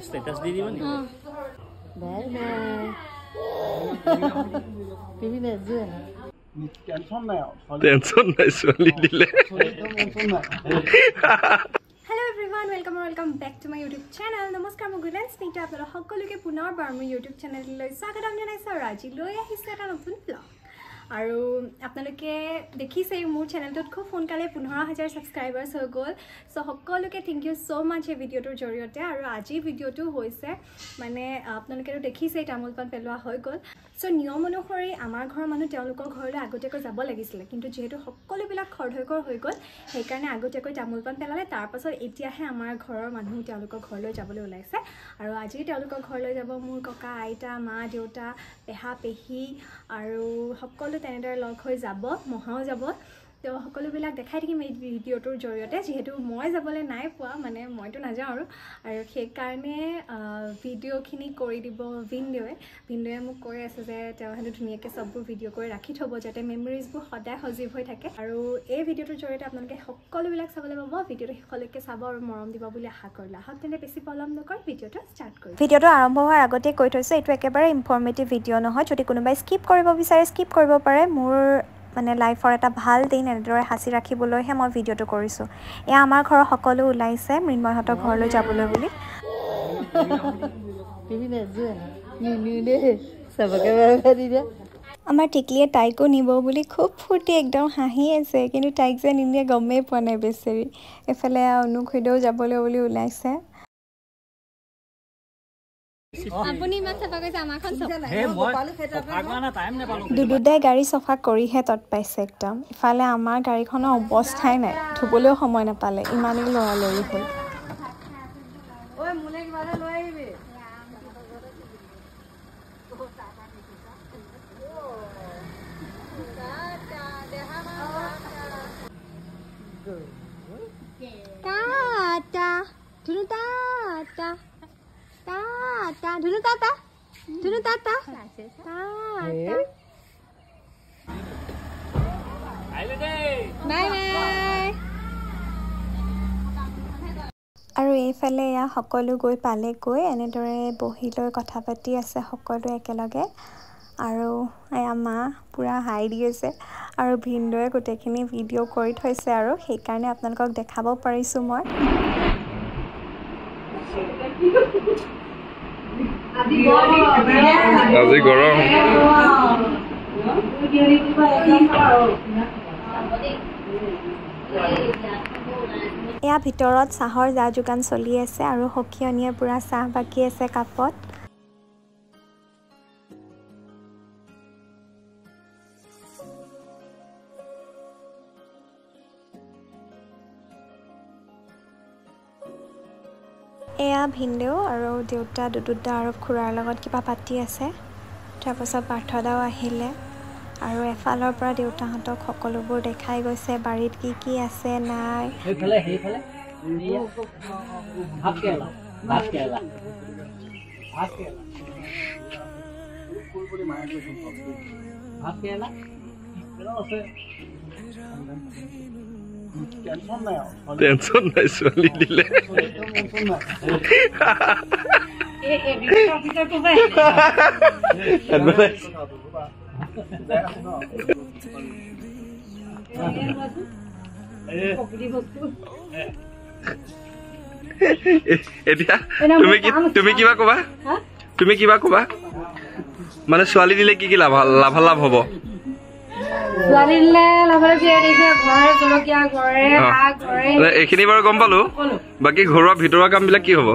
Status দি দিব নি bye bye tension নাই ছোৱালী দিলে Hello everyone, welcome back to my YouTube channel. Namaskar, মই গুলেন স্মিতা আপোনালোক সকলোকে পুনৰবাৰ মোৰ YouTube চেনেললৈ স্বাগতম জনাইছো আৰু আজি লৈ আহিছো এটা নতুন ব্লগ আৰু আপোনালোকে দেখিছে মোৰ চেনেলটোত খুব সোনকালে 15000 সাবস্ক্ৰাইবাৰ্ছ হৈ গ'ল সো সকলোকে থ্যাংক ইউ সো মাচ এই ভিডিঅ'টোৰ জৰিয়তে আৰু আজি ভিডিঅ'টো হৈছে মানে আপোনালোকে দেখিছে তামোল পাণ পেলোৱা হৈ গ'ল সো নিয়ম অনুসৰি আমাৰ ঘৰৰ মানুহ তেওঁলোকৰ ঘৰলৈ আগতীয়াকৈ যাব লাগিছিল কিন্তু যেহেতু সকলোবিলাক খৰধৈকৰ হৈ গ'ল সেইকাৰণে আগতীয়াকৈ তামোল পাণ পেলালে তাৰ পাছত এতিয়াহে আমাৰ ঘৰৰ মানুহ তেওঁলোকৰ ঘৰলৈ যাবলৈ ওলাইছে আৰু আজি তেওঁলোকৰ ঘৰলৈ যাব মোৰ ককা আইতা মা দেউতা পেহা পেহী আৰু সকলো তেনেদৰে লগ হৈ যাব মহাও যাব তো সকলোবিলাক দেখাই থাকিম এই ভিডিঅ'টোৰ জৰিয়তে যেহেতু মই যাবলৈ নাই পোৱা মানে মইতো নাযাওঁ আৰু সেইকাৰণে ভিডিঅ'খিনি কৰি দিব ভিন্দুৱে মোক কৈ আছে যে তেওঁ হেনো ধুনীয়াকৈ সববোৰ ভিডিঅ' কৰি ৰাখি থ'ব যাতে মেমৰিজবোৰ সদায় সজীৱ হৈ থাকে আৰু এই ভিডিঅ'টোৰ জৰিয়তে আপোনালোকে সকলোবিলাক চাবলৈ পাব ভিডিঅ'টো শেষলৈকে চাব আৰু মৰম দিব বুলি আশা কৰিলোঁ আহক তেন্তে বেছি পলম নকৰি ভিডিঅ'টো ষ্টাৰ্ট কৰিম ভিডিঅ'টো আৰম্ভ হোৱাৰ আগতে কৈ থৈছোঁ এইটো একেবাৰে ইনফৰ্মেটিভ ভিডিঅ' নহয় যদি কোনোবাই স্কিপ কৰিব বিচাৰে স্কিপ কৰিব পাৰে মোৰ মানে লাইফৰ এটা ভাল দিন এনেদৰে হাসি ৰাখিবলৈহে মই ভিডিঅ'টো কৰিছোঁ এয়া আমাৰ ঘৰৰ সকলো ওলাইছে মৃন্ময়হঁতৰ ঘৰলৈ যাবলৈ বুলি আমাৰ টিকলিয়ে তাইকো নিব বুলি খুব ফূৰ্তি একদম হাঁহি আছে কিন্তু তাইক যে নিনিয়ে গমেই পোৱা নাই বেচেৰি এফালে অনুখুইদেউ যাবলৈ বুলি ওলাইছে আপুনি ইমান চাফা কৰিছে আমাৰখন দুদুদাই গাড়ী চফা কৰিহে তত পাইছে একদম ইফালে আমাৰ গাড়ীখনৰ অৱস্থাই নাই ধুবলৈও সময় নাপালে ইমানেই লৰালৰি হ'ল ধুনু টাটা বাই বাই আৰু এইফালে এয়া সকলো গৈ পালেগৈ এনেদৰে বহি লৈ কথা পাতি আছে সকলো একেলগে আৰু এয়া মা পুৰা হাই দি আছে আৰু ভিন্দুৱে গোটেইখিনি ভিডিঅ' কৰি থৈছে আৰু সেইকাৰণে আপোনালোকক দেখাব পাৰিছোঁ মই আজি গৰম এয়া ভিতৰত চাহৰ যা যোগান চলি আছে আৰু সখীয়নীয়ে পুৰা চাহ বাকি আছে কাপত এয়া ভিন্দু আৰু দেউতা দুদুদা আৰু খুৰাৰ লগত কিবা পাতি আছে তাৰপাছত পাৰ্থদাও আহিলে আৰু এফালৰ পৰা দেউতাহঁতক সকলোবোৰ দেখাই গৈছে বাৰীত কি আছে নাই টেনশন নাই ছোৱালী দিলে এতিয়া তুমি কিবা কবা মানে ছোৱালী দিলে কি লাভালাভ হ'ব এইখিনি বাৰু গম পালো বাকী ঘৰুৱা ভিতৰুৱা কাম বিলাক কি হ'ব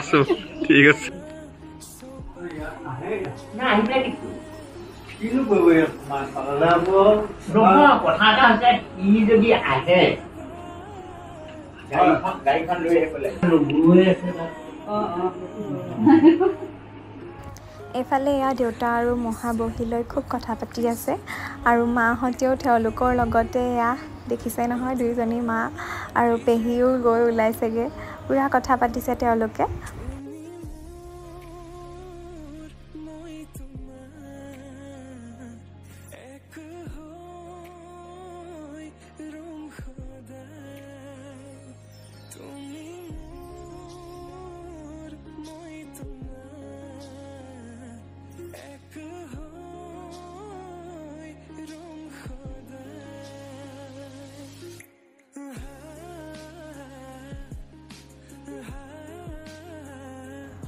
আছো ঠিক আছে এফালে এয়া দেউতা আৰু মহা বহি লৈ খুব কথা পাতি আছে আৰু মাহঁতেও তেওঁলোকৰ লগতে এয়া দেখিছে নহয় দুইজনী মা আৰু পেহীও গৈ ওলাইছেগে পুৰা কথা পাতিছে তেওঁলোকে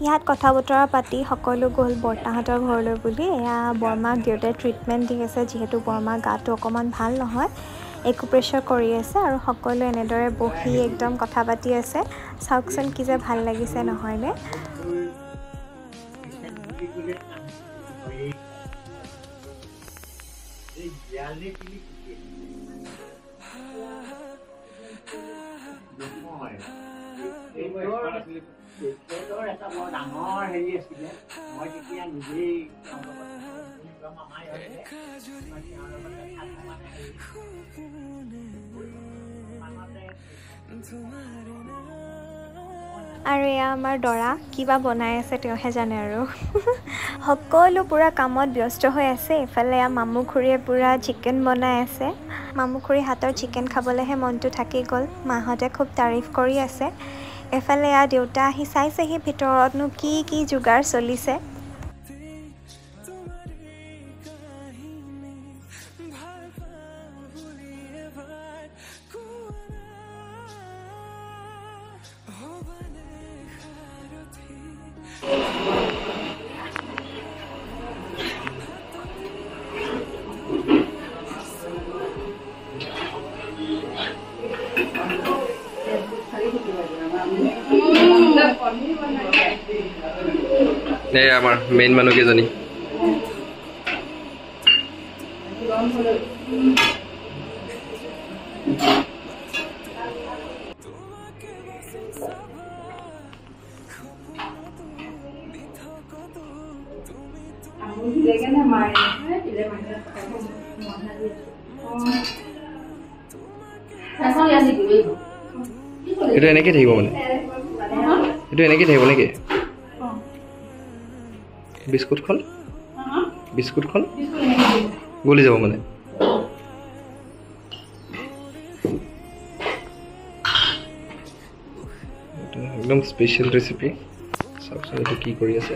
ইয়াত কথা বতৰা পাতি সকলো গ'ল বৰ্তাহঁতৰ ঘৰলৈ বুলি। এয়া বৰমাক দেউতাই ট্ৰিটমেণ্ট দি আছে, যিহেতু বৰমাৰ গাটো অকণমান ভাল নহয়, একুপ্ৰেছাৰ কৰি আছে আৰু সকলো এনেদৰে বহি একদম কথা পাতি আছে। চাওকচোন কি যে ভাল লাগিছে নহয়নে? এটা বৰ ডাঙৰ হেৰি আছিলে, মই তেতিয়া নিজেই আৰু এয়া আমাৰ দৰা কিবা বনাই আছে তেওঁহে জানে আৰু। সকলো পূৰা কামত ব্যস্ত হৈ আছে। এইফালে এয়া মামু খুৰীয়ে পূৰা চিকেন বনাই আছে। মামু খুৰী হাতৰ চিকেন খাবলৈহে মনটো থাকি গ'ল। মাহঁতে খুব তাৰিফ কৰি আছে। এফালে এয়া দেউতা আহি চাইছেহি ভিতৰতনো কি কি যোগাৰ চলিছে। এই আমাৰ মেইন মানুহ কেইজনী এইটো এনেকৈ থাকিব মানে, এইটো এনেকৈ থাকিব নেকি? বিস্কুটখন গলি যাব মানে। একদম স্পেচিয়েল ৰেচিপি। চাওকচোন এইটো কি কৰি আছে।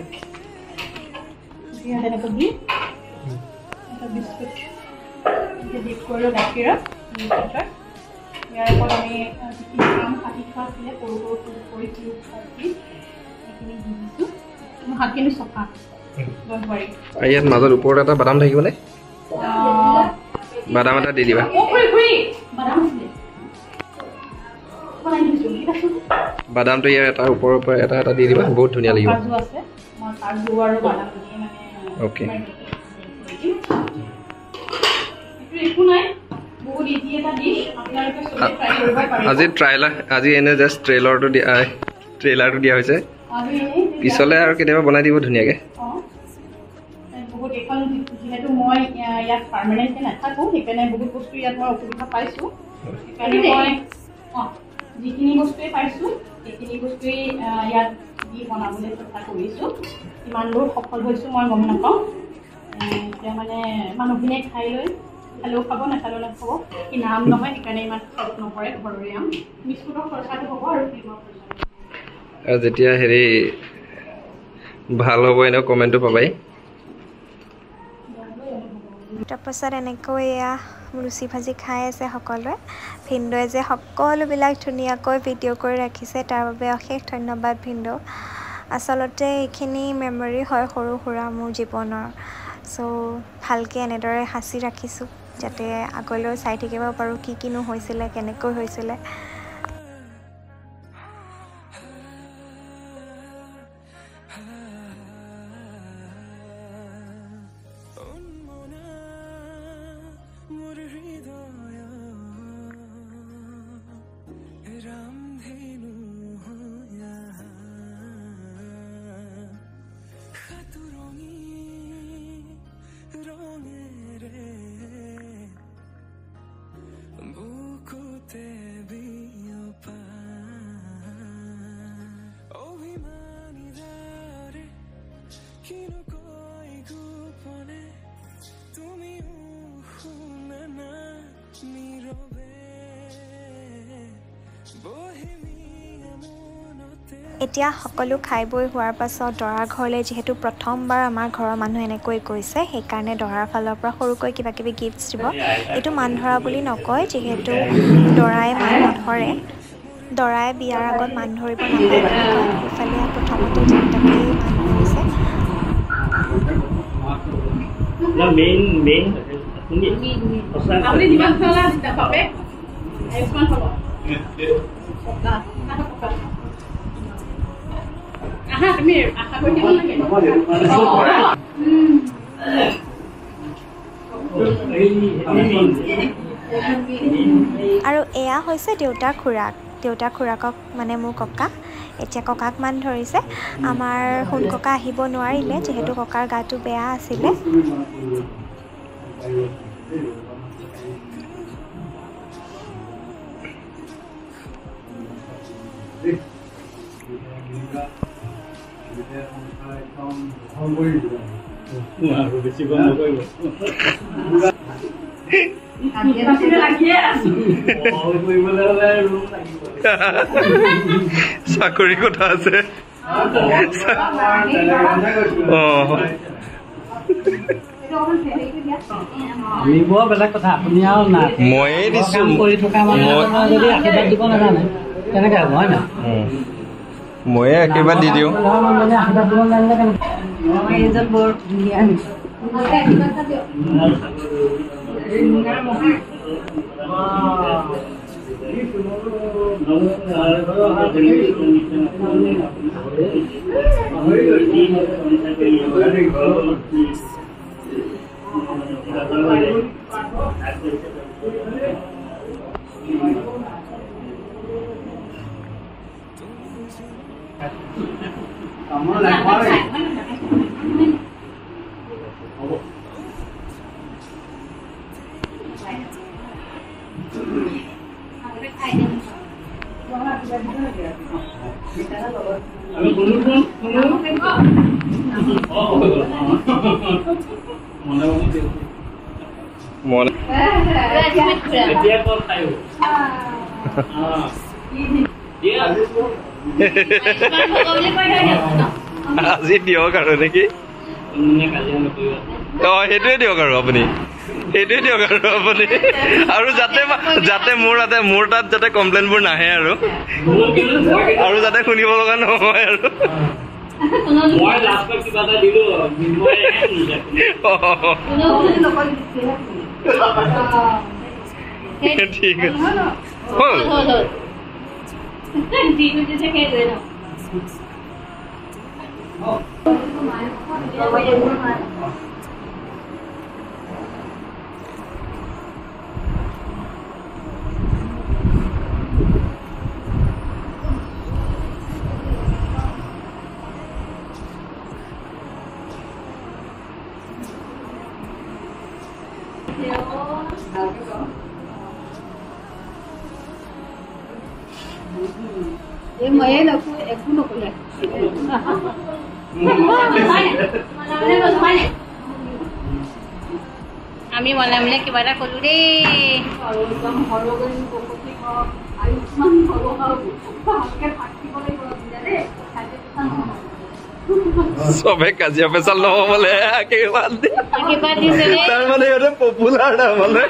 ইয়াত মাজত ওপৰত এটা বাদাম থাকিবনে? বাদাম এটা দি দিবা। বাদামটো ইয়াৰ এটা ওপৰৰ পৰা এটা এটা দি দিবা, বহুত ধুনীয়া লাগিব। অ'কে, আজি এনে জাষ্ট ট্ৰেইলাৰটো দিয়া হৈছে। পিছলৈ আৰু কেতিয়াবা বনাই দিব ধুনীয়াকৈ। যিহেতু মই ইয়াত পাৰ্মানেণ্টলি নাথাকোঁ, সেইকাৰণে বহুত বস্তু ইয়াত মই অসুবিধা পাইছোঁ। সেইকাৰণে মই যিখিনি বস্তুৱেই পাইছোঁ সেইখিনি বস্তুৱেই ইয়াত দি বনাবলৈ চেষ্টা কৰিছোঁ। কিমান দূৰ সফল হৈছোঁ মই গম নাপাওঁ। এতিয়া মানে মানুহখিনিয়ে খাই লৈ খালেও খাব, নাখালেও নাখাব। কিনা আম নহয়, সেইকাৰণে ইমান খৰচ নপৰে। ঘৰৰে আম, বিস্কুটৰ খৰচাটো হ'ব আৰু ক্ৰীমৰ খৰচাটো। যেতিয়া হেৰি ভাল হ'ব এনেও কমেণ্টটো পাবাই। তাৰপাছত এনেকৈ এয়া লুচি ভাজি খাই আছে সকলোৱে। ভিনদেউৱে যে সকলোবিলাক ধুনীয়াকৈ ভিডিঅ' কৰি ৰাখিছে, তাৰ বাবে অশেষ ধন্যবাদ ভিনদেউ। আচলতে এইখিনি মেমৰি হয় সৰু সুৰা মোৰ জীৱনৰ। চ' ভালকৈ এনেদৰে সাঁচি ৰাখিছোঁ যাতে আগলৈ চাই থাকিব পাৰোঁ কি কিনো হৈছিলে, কেনেকৈ হৈছিলে। এতিয়া সকলো খাই বৈ হোৱাৰ পাছত দৰাৰ ঘৰলৈ যিহেতু প্ৰথমবাৰ আমাৰ ঘৰৰ মানুহ এনেকৈ গৈছে, সেইকাৰণে দৰাৰ ফালৰ পৰা সৰুকৈ কিবা কিবি গিফ্টছ দিব। এইটো মান ধৰা বুলি নকয়, যিহেতু দৰাই মান নধৰে। দৰাই বিয়াৰ আগত মান ধৰিব নাপায় বুলি কয়। সেইফালে প্ৰথমতে আপুনি যিমান চলা পাবে আয়ুষ্মান হ'ব আহা তুমি আশা কৰি দিব লাগে আৰু এয়া হৈছে দেউতাৰ খুৰাকক মানে মোৰ ককা এতিয়া ককাক মান ধৰিছে আমাৰ সোণ ককা আহিব নোৱাৰিলে যিহেতু ককাৰ গাটো বেয়া আছিলে চাকৰি কথা আছে বেলেগ কথা আপুনি আৰু ময়ে দিছো কৰি থকা মানুহ যদি আশীৰ্বাদ দিব নাজানে কেনেকে হ'ব হয় না ময়ে আশীৰ্বাদ দি দিওঁ আশীৰ্বাদ দিব নাজানে বৰ ধুনীয়া আজি দিয়ক আৰু নেকি সেইটোৱে দিয়ক আৰু আপুনি আৰু যাতে মোৰ তাত যাতে কমপ্লেইনবোৰ নাহে আৰু যাতে শুনিব লগা নহয় আৰু ঠিক আমি মনে মনে কিবা এটা কলো দেই চবে কাজিয়া পেচাল নহ'বলে তাৰমানে সিহঁতে পপুলাৰ তাৰমানে